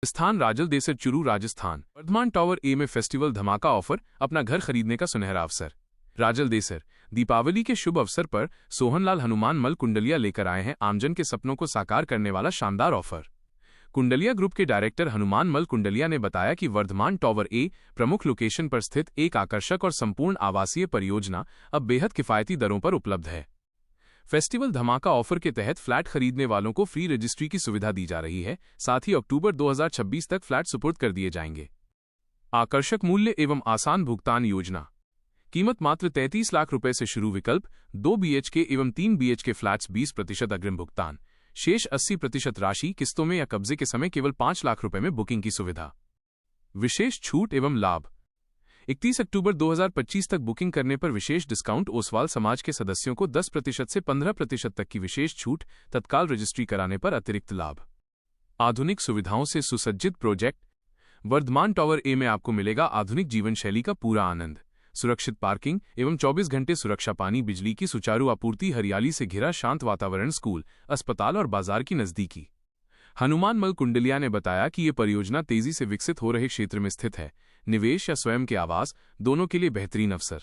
स्थान राजल Desar Churu Rajasthan. Varthaman tower A में festival धमाका ऑफर, अपना घर खरीदने का सुनहरा अवसर। राजल देसर दीपावली के शुभ अवसर पर सोहनलाल हनुमान मल कुंडलिया लेकर आए हैं आमजन के सपनों को साकार करने वाला शानदार ऑफर। कुंडलिया ग्रुप के डायरेक्टर हनुमान मल कुंडलिया ने बताया कि वर्धमान टावर ए प्रमुख लोकेशन पर स्थित एक आकर्षक और संपूर्ण आवासीय परियोजना अब बेहद किफायती दरों पर उपलब्ध है। फेस्टिवल धमाका ऑफर के तहत फ्लैट खरीदने वालों को फ्री रजिस्ट्री की सुविधा दी जा रही है। साथ ही अक्टूबर 2026 तक फ्लैट सुपुर्द कर दिए जाएंगे। आकर्षक मूल्य एवं आसान भुगतान योजना। कीमत मात्र 33 लाख रुपए से शुरू। विकल्प 2 BHK एवं 3 BHK फ्लैट्स 20% अग्रिम भुगतान, शेष 80% राशि किस्तों में या कब्जे के समय केवल 5 लाख रुपए में बुकिंग की सुविधा। विशेष छूट एवं लाभ। 31 अक्टूबर 2025 तक बुकिंग करने पर विशेष डिस्काउंट। ओसवाल समाज के सदस्यों को 10% से 15% तक की विशेष छूट। तत्काल रजिस्ट्री कराने पर अतिरिक्त लाभ। आधुनिक सुविधाओं से सुसज्जित प्रोजेक्ट। वर्धमान टावर ए में आपको मिलेगा आधुनिक जीवन शैली का पूरा आनंद। सुरक्षित पार्किंग एवं 24 घंटे सुरक्षा, पानी बिजली की सुचारू आपूर्ति, हरियाली से घिरा शांत वातावरण, स्कूल, अस्पताल और बाजार की नजदीकी। हनुमान मल कुंडलिया ने बताया कि ये परियोजना तेजी से विकसित हो रहे क्षेत्र में स्थित है। निवेश या स्वयं के आवास दोनों के लिए बेहतरीन अवसर।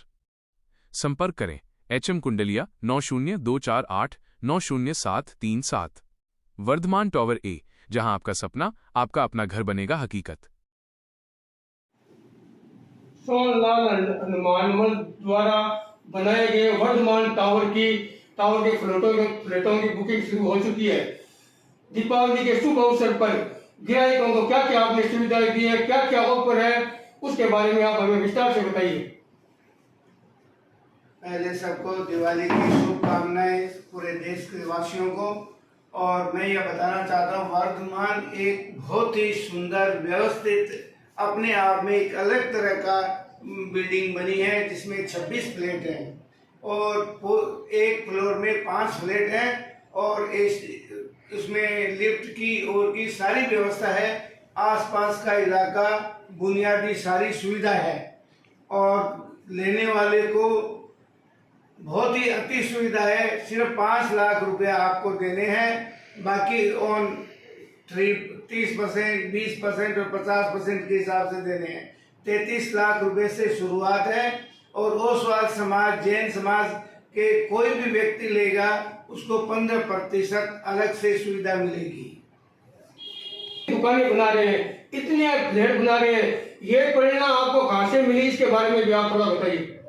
संपर्क करें HM Kundaliya 9024890737। Varthaman tower A, जहां आपका सपना आपका अपना घर बनेगा हकीकत। सोहनलाल हनुमान मल द्वारा बनाए गए वर्धमान टावर के फ्लैटों की बुकिंग शुरू हो चुकी है। दीपावली के शुभ अवसर पर ग्राहकों को क्या क्या आपने सुविधाएं दी है, क्या क्या ऑफर है, उसके बारे में आप हमें विस्तार से बताइए। पहले सबको दिवाली की शुभकामनाएं पूरे देश के वासियों को। और मैं यह बताना चाहता हूँ, वर्धमान एक बहुत ही सुंदर व्यवस्थित अपने आप में एक अलग तरह का बिल्डिंग बनी है, जिसमें 26 फ्लैट हैं और एक फ्लोर में 5 फ्लैट हैं और उसमें लिफ्ट की और की सारी व्यवस्था है। आसपास का इलाका बुनियादी सारी सुविधा है और लेने वाले को बहुत ही अति सुविधा है। सिर्फ 5 लाख रुपया आपको देने हैं, बाकी ऑन 30%, 20% और 50% के हिसाब से देने हैं। 33 लाख रुपए से शुरुआत है और ओसवाल समाज, जैन समाज के कोई भी व्यक्ति लेगा उसको 15% अलग से सुविधा मिलेगी। दुकानें बना रहे हैं, इतने फ्लैट बना रहे हैं, ये प्रेरणा आपको कहां से मिली, इसके बारे में भी आप थोड़ा बताइए।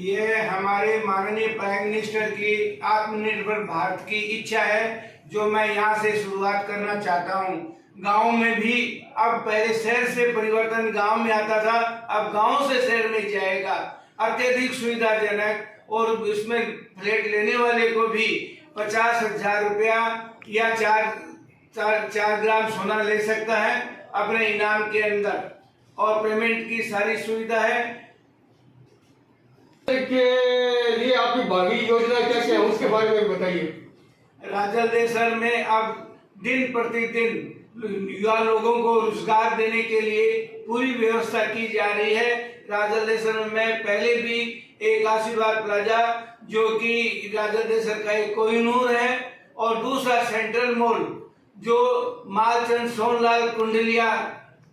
ये हमारे माननीय प्राइम मिनिस्टर की आत्मनिर्भर भारत की इच्छा है, जो मैं यहाँ से शुरुआत करना चाहता हूँ। गांव में भी अब पहले शहर से परिवर्तन गांव में आता था, अब गांव से शहर में जाएगा। अत्यधिक सुविधाजनक और इसमें फ्लैट लेने वाले को भी 50,000 रुपया या 4 ग्राम सोना ले सकता है अपने इनाम के अंदर और पेमेंट की सारी सुविधा है। के लिए आपकी भावी योजना क्या क्या है, उसके बारे में बताइए। राजल देसर में अब दिन प्रतिदिन युवा लोगों को रोजगार देने के लिए पूरी व्यवस्था की जा रही है। राजल देसर में पहले भी एक आशीर्वाद प्लाजा, जो कि राजल देसर का एक कोहिनूर है, और दूसरा सेंट्रल मॉल जो मालचंद सोहनलाल कुंडलिया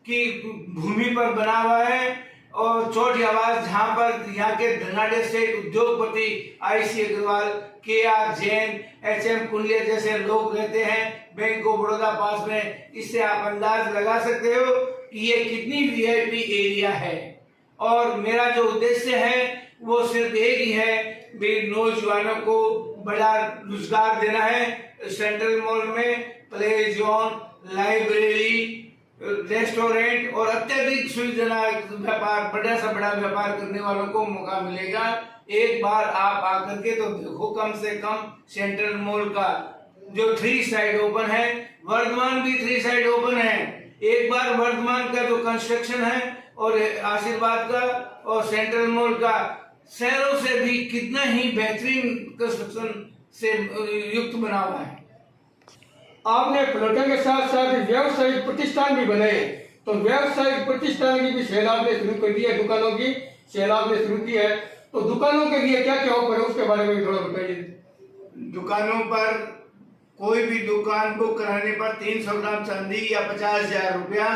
की भूमि पर बना हुआ है, और चौथी आवास जहां पर यहाँ के धनाढ़े से उद्योगपति IC Agarwal, KR Jain, HM कुंडलिया जैसे लोग रहते हैं बैंक ऑफ बड़ौदा पास में। इससे आप अंदाज लगा सकते हो कि ये कितनी VIP एरिया है। और मेरा जो उद्देश्य है वो सिर्फ एक ही है, भी नौजवानों को बड़ा रोजगार देना है। सेंट्रल मॉल में प्ले जोन, लाइब्रेरी, रेस्टोरेंट और अत्यधिक सुविधाजनक व्यापार, बड़ा से बड़ा व्यापार करने वालों को मौका मिलेगा। एक बार आप आकर के तो देखो, कम से कम सेंट्रल मॉल का जो 3 साइड ओपन है, वर्धमान भी 3 साइड ओपन है। एक बार वर्धमान का जो कंस्ट्रक्शन है और आशीर्वाद का और सेंट्रल मॉल का शहरों से भी कितना ही बेहतरीन कंस्ट्रक्शन से युक्त बना हुआ है। आपने फ्लैटों के साथ साथ व्यावसायिक प्रतिष्ठान भी बनाए, तो व्यावसायिक प्रतिष्ठान की भी सेल आपने शुरू कर दी है, दुकानों की सेल आपने शुरू की है, तो दुकानों के लिए क्या क्या ऑफर है उसके बारे में भी थोड़ा बताइए। दुकानों पर कोई भी दुकान को कराने पर 300 ग्राम चांदी या 50,000 रुपया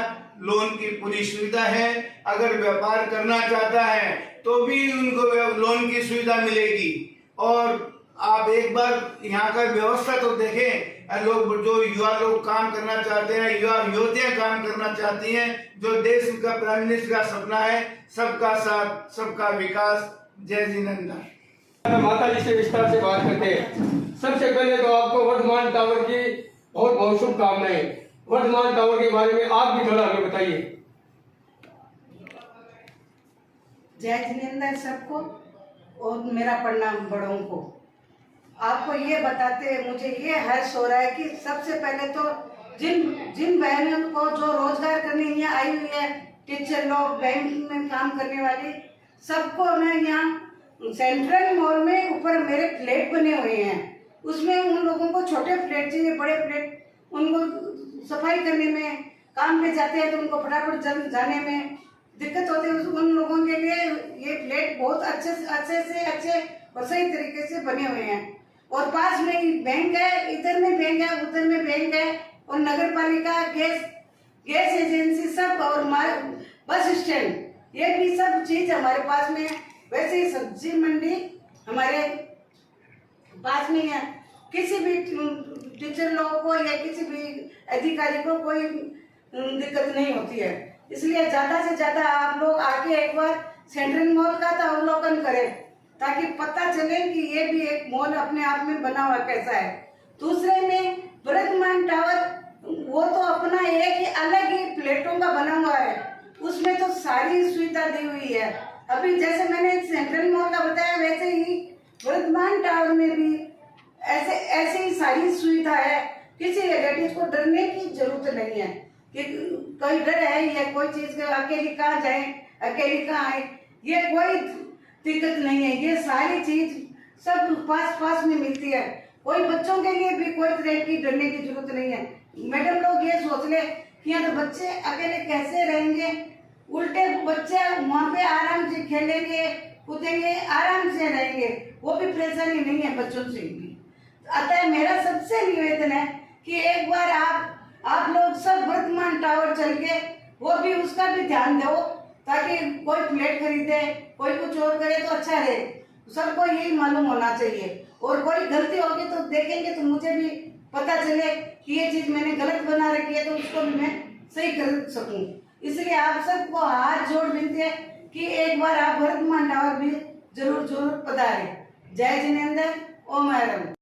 लोन की पूरी सुविधा है। अगर व्यापार करना चाहता है तो भी उनको लोन की सुविधा मिलेगी। और आप एक बार यहाँ का व्यवस्था तो देखें। लोग जो युवा लोग काम करना चाहते हैं, युवा युवतियां काम करना चाहती हैं, जो देश का प्राइम मिनिस्टर का सपना है, सबका साथ सबका विकास। जय जिनेंद्र। माता जी से विस्तार से बात करते हैं। सबसे पहले तो आपको वर्धमान टावर की बहुत बहुत शुभकामनाएं। वर्धमान टावर के बारे में आप भी थोड़ा हमें बताइए। जय जिनेंद्र सबको और मेरा प्रणाम बड़ों को। आपको ये बताते मुझे ये हर्ष हो रहा है कि सबसे पहले तो जिन बहनों को जो रोजगार करने यहाँ आई हुई है, टीचर लोग, बैंक में काम करने वाली, सबको मैं यहाँ सेंट्रल मॉल में ऊपर मेरे फ्लैट बने हुए हैं, उसमें उन लोगों को छोटे फ्लैट चाहिए, बड़े फ्लैट उनको सफाई करने में, काम पे जाते हैं तो उनको फटाफट जाने में दिक्कत होती है। उन लोगों के लिए ये फ्लैट बहुत अच्छे और सही तरीके से बने हुए हैं। और पास में ही बैंक है, इधर में बैंक है, उधर में बैंक है, और नगर पालिका, गैस एजेंसी सब, और बस स्टैंड, ये भी सब चीज हमारे पास में है। वैसे ही सब्जी मंडी हमारे पास में है। किसी भी टीचर लोगों को या किसी भी अधिकारी को कोई दिक्कत नहीं होती है। इसलिए ज्यादा से ज्यादा आप लोग आके एक बार सेंट्रल मॉल का तो अवलोकन करें, ताकि पता चले कि ये भी एक मॉल अपने आप में बना हुआ कैसा है। दूसरे में वर्धमान टावर, वो तो अपना एक ही अलग ही प्लेटों का बना हुआ है, उसमें तो सारी सुविधा दी हुई है। अभी जैसे मैंने सेंट्रल मॉल का बताया, वैसे ही वर्धमान टावर में भी ऐसे ही सारी सुविधा है। किसी लेडीज को डरने की जरूरत नहीं है कि कोई डर है या कोई चीज अकेली कहाँ जाए, अकेली कहाँ आए, ये कोई दिक्कत नहीं है। ये सारी चीज सब पास में मिलती है। कोई बच्चों के लिए भी कोई तरह की डरने की जरूरत नहीं है। मैडम लोग ये सोच ले कि यहाँ तो बच्चे अकेले कैसे रहेंगे, उल्टे बच्चे वहाँ पे आराम से खेलेंगे, कूदेंगे, आराम से रहेंगे, वो भी परेशानी नहीं है बच्चों से भी। अतः मेरा सबसे निवेदन है कि एक बार आप लोग सब वर्धमान टावर चल के वो भी उसका भी ध्यान दो, ताकि कोई फ्लैट खरीदे, कोई कुछ और करे तो अच्छा रहे। सबको यही मालूम होना चाहिए। और कोई गलती होगी तो देखेंगे तो मुझे भी पता चले कि ये चीज मैंने गलत बना रखी है, तो उसको भी मैं सही कर सकूं। इसलिए आप सबको हाथ जोड़ विनती है कि एक बार आप वर्धमान टावर भी जरूर पधारें। जय जिनेंद्र। ओम मैडम।